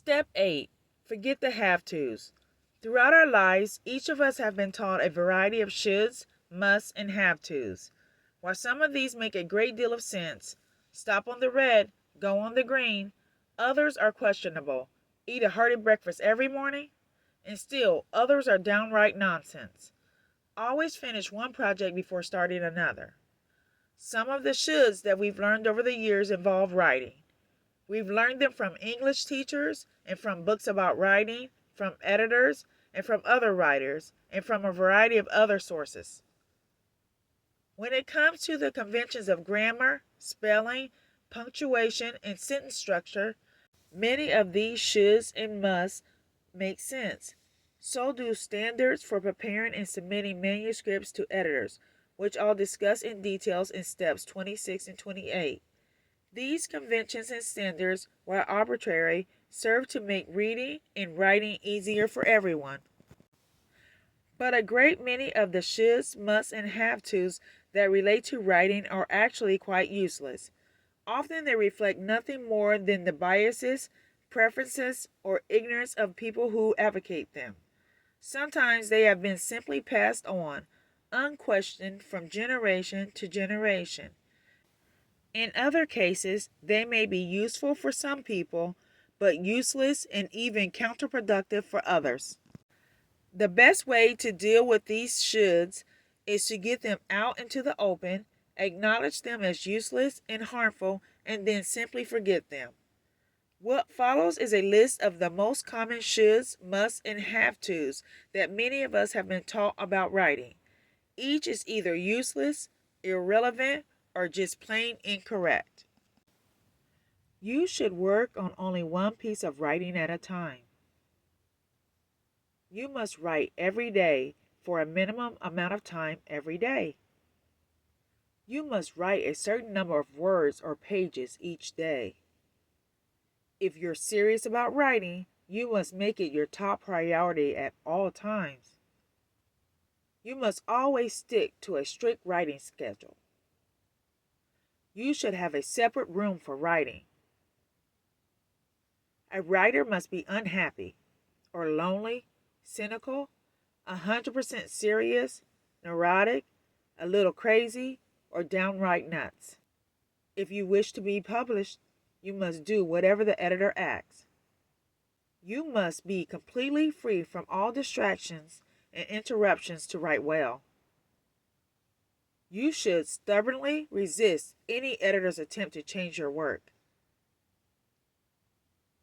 Step 8. Forget the have-tos. Throughout our lives, each of us have been taught a variety of shoulds, musts, and have-tos. While some of these make a great deal of sense, stop on the red, go on the green, others are questionable. Eat a hearty breakfast every morning, and still others are downright nonsense. Always finish one project before starting another. Some of the shoulds that we've learned over the years involve writing. We've learned them from English teachers and from books about writing, from editors and from other writers, and from a variety of other sources. When it comes to the conventions of grammar, spelling, punctuation, and sentence structure, many of these shoulds and musts make sense. So do standards for preparing and submitting manuscripts to editors, which I'll discuss in details in steps 26 and 28. These conventions and standards, while arbitrary, serve to make reading and writing easier for everyone. But a great many of the shoulds, musts, and have-tos that relate to writing are actually quite useless. Often they reflect nothing more than the biases, preferences, or ignorance of people who advocate them. Sometimes they have been simply passed on, unquestioned from generation to generation. In other cases, they may be useful for some people, but useless and even counterproductive for others. The best way to deal with these shoulds is to get them out into the open, acknowledge them as useless and harmful, and then simply forget them. What follows is a list of the most common shoulds, musts, and have-tos that many of us have been taught about writing. Each is either useless, irrelevant, or just plain incorrect. You should work on only one piece of writing at a time. You must write every day for a minimum amount of time every day. You must write a certain number of words or pages each day. If you're serious about writing, you must make it your top priority at all times. You must always stick to a strict writing schedule. You should have a separate room for writing. A writer must be unhappy, or lonely, cynical, 100% serious, neurotic, a little crazy, or downright nuts. If you wish to be published, you must do whatever the editor asks. You must be completely free from all distractions and interruptions to write well. You should stubbornly resist any editor's attempt to change your work.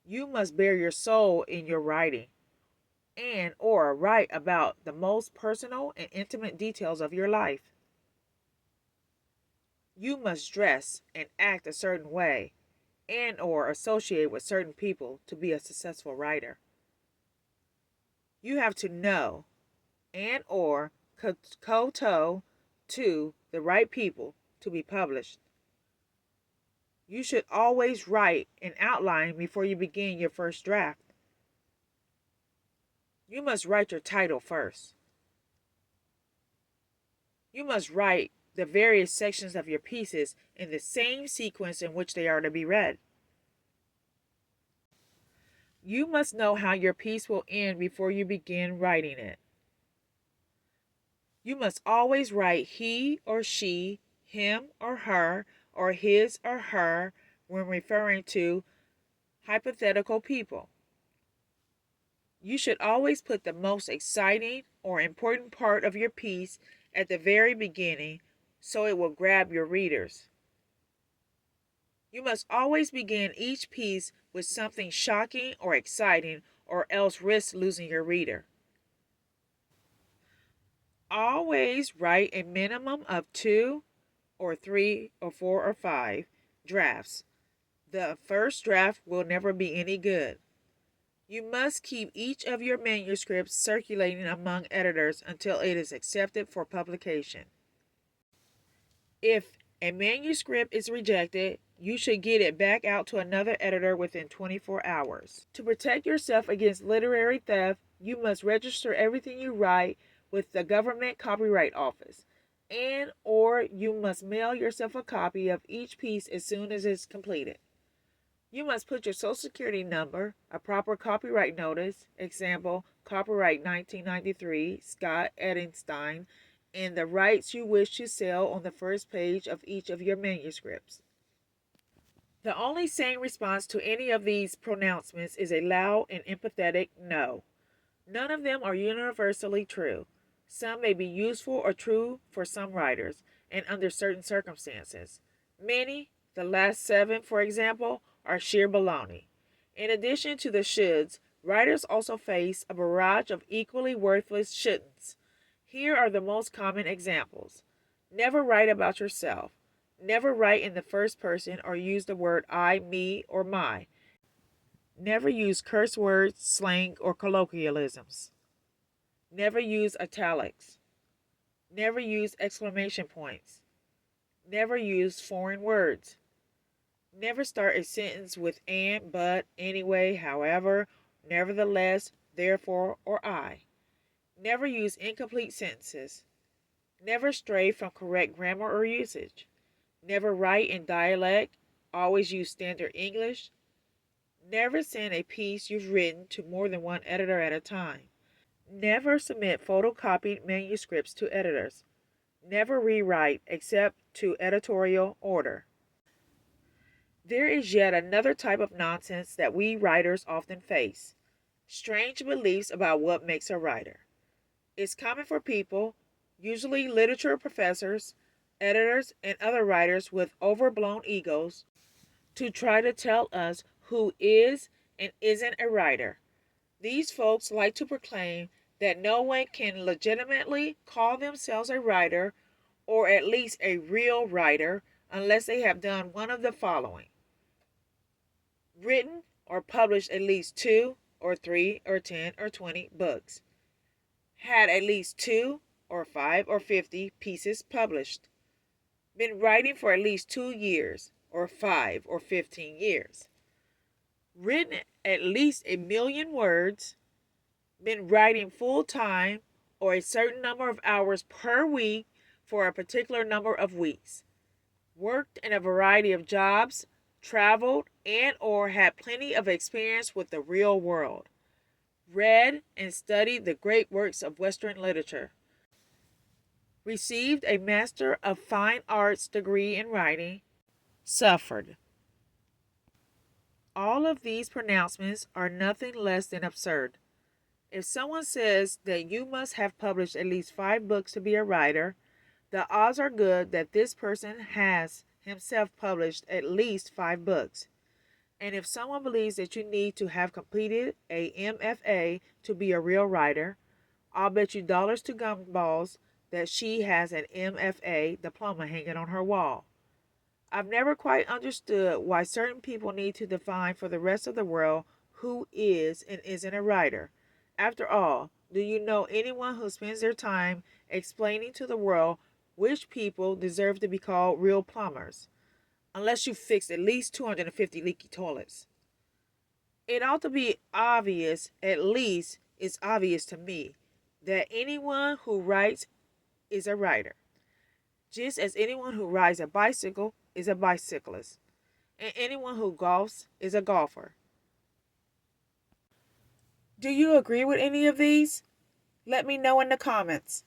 You must bare your soul in your writing and or write about the most personal and intimate details of your life. You must dress and act a certain way and or associate with certain people to be a successful writer. You have to know and or kowtow to the right people to be published. You should always write an outline before you begin your first draft. You must write your title first. You must write the various sections of your pieces in the same sequence in which they are to be read. You must know how your piece will end before you begin writing it. You must always write he or she, him or her, or his or her when referring to hypothetical people. You should always put the most exciting or important part of your piece at the very beginning so it will grab your readers. You must always begin each piece with something shocking or exciting, or else risk losing your reader. Always write a minimum of 2 or 3 or 4 or 5 drafts. The first draft will never be any good. You must keep each of your manuscripts circulating among editors until it is accepted for publication. If a manuscript is rejected, you should get it back out to another editor within 24 hours. To protect yourself against literary theft, you must register everything you write with the government copyright office, and or you must mail yourself a copy of each piece as soon as it's completed. You must put your social security number, a proper copyright notice, example, copyright 1993, Scott Edelstein, and the rights you wish to sell on the first page of each of your manuscripts. The only sane response to any of these pronouncements is a loud and empathetic no. None of them are universally true. Some may be useful or true for some writers and under certain circumstances. Many, the last 7 for example, are sheer baloney. In addition to the shoulds, writers also face a barrage of equally worthless shouldn'ts. Here are the most common examples. Never write about yourself. Never write in the first person or use the word I, me, or my. Never use curse words, slang, or colloquialisms. Never use italics. Never use exclamation points. Never use foreign words. Never start a sentence with and, but, anyway, however, nevertheless, therefore, or I. Never use incomplete sentences. Never stray from correct grammar or usage. Never write in dialect. Always use standard English. Never send a piece you've written to more than one editor at a time. Never submit photocopied manuscripts to editors. Never rewrite except to editorial order. There is yet another type of nonsense that we writers often face. Strange beliefs about what makes a writer. It's common for people, usually literature professors, editors, and other writers with overblown egos, to try to tell us who is and isn't a writer. These folks like to proclaim that no one can legitimately call themselves a writer, or at least a real writer, unless they have done one of the following: written or published at least 2 or 3 or 10 or 20 books, had at least 2 or 5 or 50 pieces published, been writing for at least 2 years or 5 or 15 years, written at least 1,000,000 words, been writing full time or a certain number of hours per week for a particular number of weeks, worked in a variety of jobs, traveled and or had plenty of experience with the real world, read and studied the great works of Western literature, received a Master of Fine Arts degree in writing, suffered. All of these pronouncements are nothing less than absurd. If someone says that you must have published at least 5 books to be a writer, the odds are good that this person has himself published at least 5 books. And if someone believes that you need to have completed a MFA to be a real writer, I'll bet you dollars to gumballs that she has an MFA diploma hanging on her wall. I've never quite understood why certain people need to define for the rest of the world who is and isn't a writer. After all, do you know anyone who spends their time explaining to the world which people deserve to be called real plumbers? Unless you fixed at least 250 leaky toilets. It ought to be obvious, at least it's obvious to me, that anyone who writes is a writer, just as anyone who rides a bicycle is a bicyclist, and anyone who golfs is a golfer. Do you agree with any of these? Let me know in the comments.